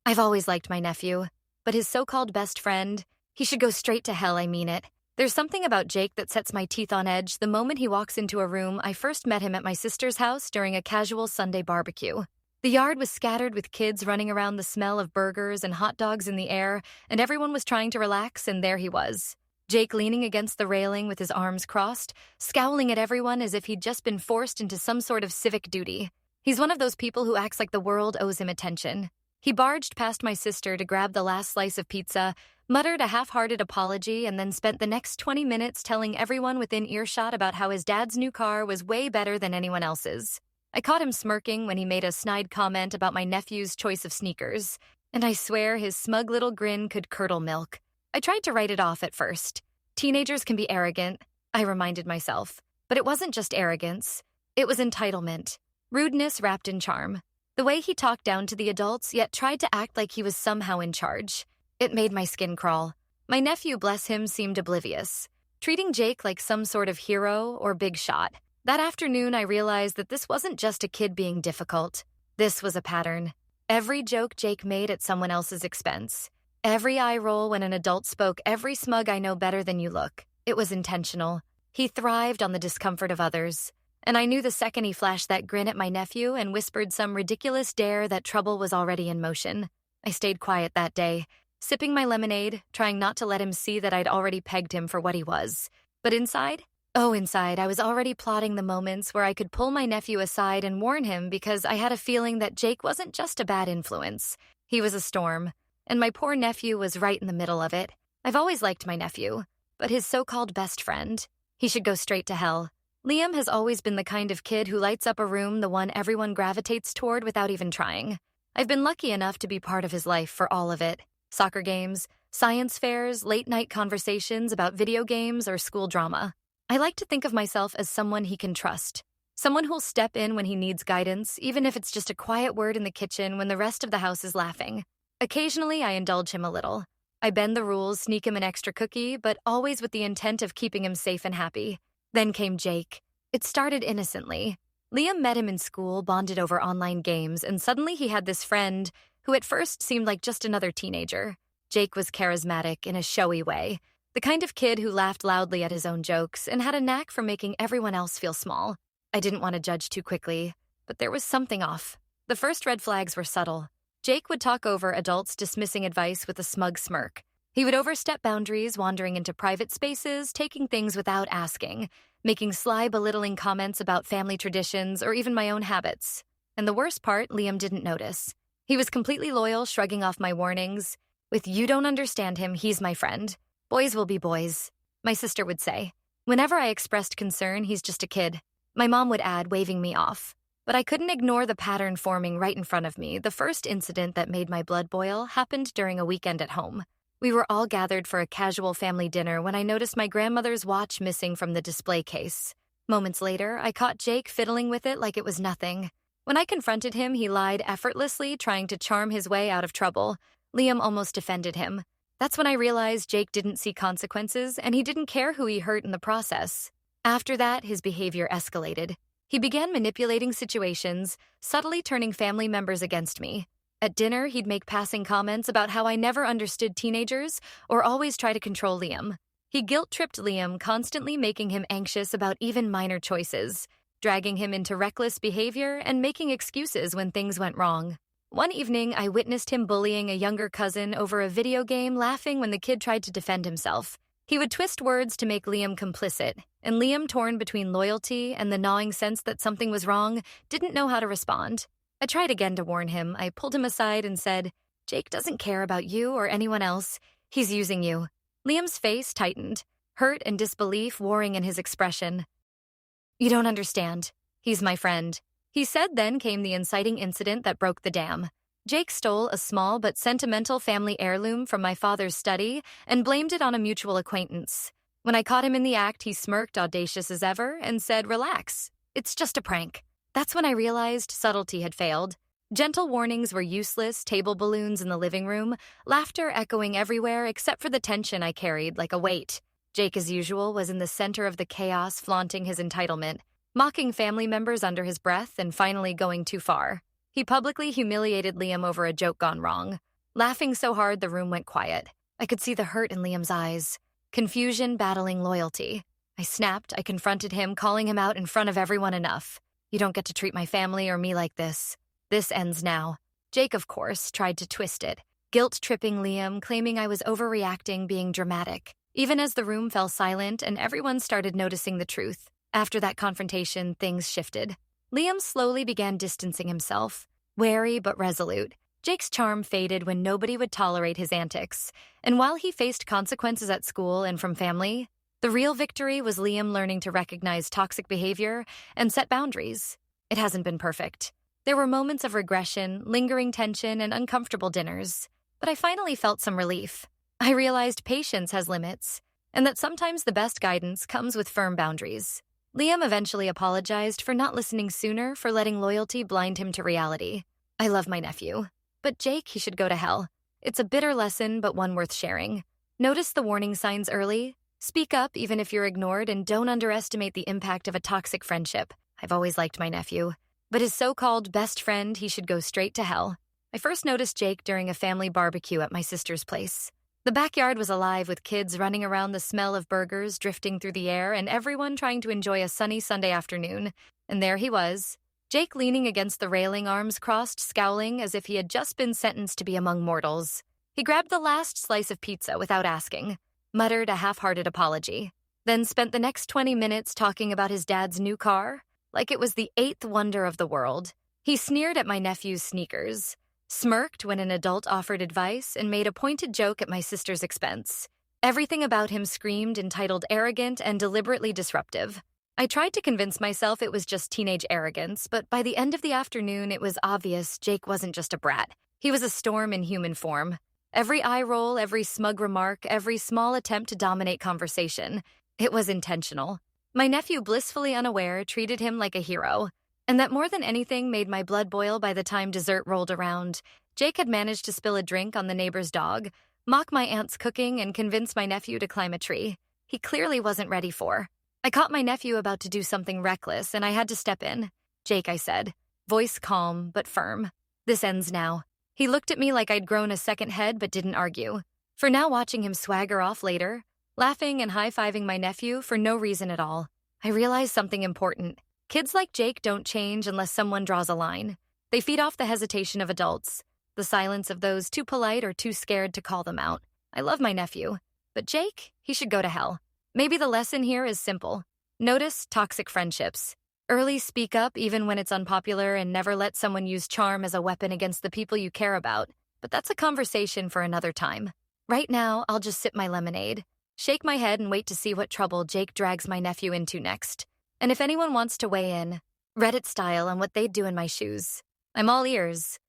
I've always liked my nephew, but his so-called best friend, he should go straight to hell, I mean it. There's something about Jake that sets my teeth on edge the moment he walks into a room. I first met him at my sister's house during a casual Sunday barbecue. The yard was scattered with kids running around, the smell of burgers and hot dogs in the air, and everyone was trying to relax, and there he was. Jake leaning against the railing with his arms crossed, scowling at everyone as if he'd just been forced into some sort of civic duty. He's one of those people who acts like the world owes him attention. He barged past my sister to grab the last slice of pizza, muttered a half-hearted apology, and then spent the next 20 minutes telling everyone within earshot about how his dad's new car was way better than anyone else's. I caught him smirking when he made a snide comment about my nephew's choice of sneakers, and I swear his smug little grin could curdle milk. I tried to write it off at first. Teenagers can be arrogant, I reminded myself. But it wasn't just arrogance. It was entitlement. Rudeness wrapped in charm. The way he talked down to the adults, yet tried to act like he was somehow in charge. It made my skin crawl. My nephew, bless him, seemed oblivious, treating Jake like some sort of hero or big shot. That afternoon, I realized that this wasn't just a kid being difficult. This was a pattern. Every joke Jake made at someone else's expense. Every eye roll when an adult spoke, every smug "I know better than you" look. It was intentional. He thrived on the discomfort of others. And I knew the second he flashed that grin at my nephew and whispered some ridiculous dare that trouble was already in motion. I stayed quiet that day, sipping my lemonade, trying not to let him see that I'd already pegged him for what he was. But inside, I was already plotting the moments where I could pull my nephew aside and warn him, because I had a feeling that Jake wasn't just a bad influence. He was a storm, and my poor nephew was right in the middle of it. I've always liked my nephew, but his so-called best friend, he should go straight to hell. Liam has always been the kind of kid who lights up a room, the one everyone gravitates toward without even trying. I've been lucky enough to be part of his life for all of it. Soccer games, science fairs, late-night conversations about video games or school drama. I like to think of myself as someone he can trust. Someone who'll step in when he needs guidance, even if it's just a quiet word in the kitchen when the rest of the house is laughing. Occasionally, I indulge him a little. I bend the rules, sneak him an extra cookie, but always with the intent of keeping him safe and happy. Then came Jake. It started innocently. Liam met him in school, bonded over online games, and suddenly he had this friend who at first seemed like just another teenager. Jake was charismatic in a showy way, the kind of kid who laughed loudly at his own jokes and had a knack for making everyone else feel small. I didn't want to judge too quickly, but there was something off. The first red flags were subtle. Jake would talk over adults, dismissing advice with a smug smirk. He would overstep boundaries, wandering into private spaces, taking things without asking, making sly, belittling comments about family traditions or even my own habits. And the worst part, Liam didn't notice. He was completely loyal, shrugging off my warnings. With "You don't understand him, he's my friend. Boys will be boys," my sister would say. Whenever I expressed concern, "He's just a kid," my mom would add, waving me off. But I couldn't ignore the pattern forming right in front of me. The first incident that made my blood boil happened during a weekend at home. We were all gathered for a casual family dinner when I noticed my grandmother's watch missing from the display case. Moments later, I caught Jake fiddling with it like it was nothing. When I confronted him, he lied effortlessly, trying to charm his way out of trouble. Liam almost defended him. That's when I realized Jake didn't see consequences, and he didn't care who he hurt in the process. After that, his behavior escalated. He began manipulating situations, subtly turning family members against me. At dinner, he'd make passing comments about how I never understood teenagers or always try to control Liam. He guilt-tripped Liam, constantly making him anxious about even minor choices, dragging him into reckless behavior and making excuses when things went wrong. One evening, I witnessed him bullying a younger cousin over a video game, laughing when the kid tried to defend himself. He would twist words to make Liam complicit, and Liam, torn between loyalty and the gnawing sense that something was wrong, didn't know how to respond. I tried again to warn him. I pulled him aside and said, "Jake doesn't care about you or anyone else. He's using you." Liam's face tightened, hurt and disbelief warring in his expression. "You don't understand. He's my friend," he said. Then came the inciting incident that broke the dam. Jake stole a small but sentimental family heirloom from my father's study and blamed it on a mutual acquaintance. When I caught him in the act, he smirked, audacious as ever, and said, "Relax. It's just a prank." That's when I realized subtlety had failed. Gentle warnings were useless, table balloons in the living room, laughter echoing everywhere except for the tension I carried like a weight. Jake, as usual, was in the center of the chaos, flaunting his entitlement, mocking family members under his breath, and finally going too far. He publicly humiliated Liam over a joke gone wrong. Laughing so hard the room went quiet. I could see the hurt in Liam's eyes. Confusion battling loyalty. I snapped, I confronted him, calling him out in front of everyone. Enough. You don't get to treat my family or me like this. This ends now. Jake, of course, tried to twist it, guilt-tripping Liam, claiming I was overreacting, being dramatic. Even as the room fell silent and everyone started noticing the truth. After that confrontation, things shifted. Liam slowly began distancing himself, wary but resolute. Jake's charm faded when nobody would tolerate his antics, and while he faced consequences at school and from family, the real victory was Liam learning to recognize toxic behavior and set boundaries. It hasn't been perfect. There were moments of regression, lingering tension, and uncomfortable dinners, but I finally felt some relief. I realized patience has limits, and that sometimes the best guidance comes with firm boundaries. Liam eventually apologized for not listening sooner, for letting loyalty blind him to reality. I love my nephew. But Jake, he should go to hell. It's a bitter lesson, but one worth sharing. Notice the warning signs early. Speak up even if you're ignored, and don't underestimate the impact of a toxic friendship. I've always liked my nephew. But his so-called best friend, he should go straight to hell. I first noticed Jake during a family barbecue at my sister's place. The backyard was alive with kids running around, the smell of burgers drifting through the air, and everyone trying to enjoy a sunny Sunday afternoon. And there he was, Jake leaning against the railing, arms crossed, scowling as if he had just been sentenced to be among mortals. He grabbed the last slice of pizza without asking, muttered a half-hearted apology, then spent the next 20 minutes talking about his dad's new car, like it was the eighth wonder of the world. He sneered at my nephew's sneakers, smirked when an adult offered advice, and made a pointed joke at my sister's expense. Everything about him screamed entitled arrogant and deliberately disruptive. I tried to convince myself it was just teenage arrogance, but by the end of the afternoon, it was obvious Jake wasn't just a brat. He was a storm in human form. Every eye roll, every smug remark, every small attempt to dominate conversation, it was intentional. My nephew, blissfully unaware, treated him like a hero. And that more than anything made my blood boil by the time dessert rolled around. Jake had managed to spill a drink on the neighbor's dog, mock my aunt's cooking, and convince my nephew to climb a tree. He clearly wasn't ready for. I caught my nephew about to do something reckless, and I had to step in. Jake, I said, voice calm but firm. This ends now. He looked at me like I'd grown a second head but didn't argue. For now, watching him swagger off later, laughing and high-fiving my nephew for no reason at all, I realized something important. Kids like Jake don't change unless someone draws a line. They feed off the hesitation of adults, the silence of those too polite or too scared to call them out. I love my nephew, but Jake, he should go to hell. Maybe the lesson here is simple. Notice toxic friendships. Early speak up even when it's unpopular, and never let someone use charm as a weapon against the people you care about. But that's a conversation for another time. Right now, I'll just sip my lemonade, shake my head, and wait to see what trouble Jake drags my nephew into next. And if anyone wants to weigh in, Reddit style, on what they'd do in my shoes, I'm all ears.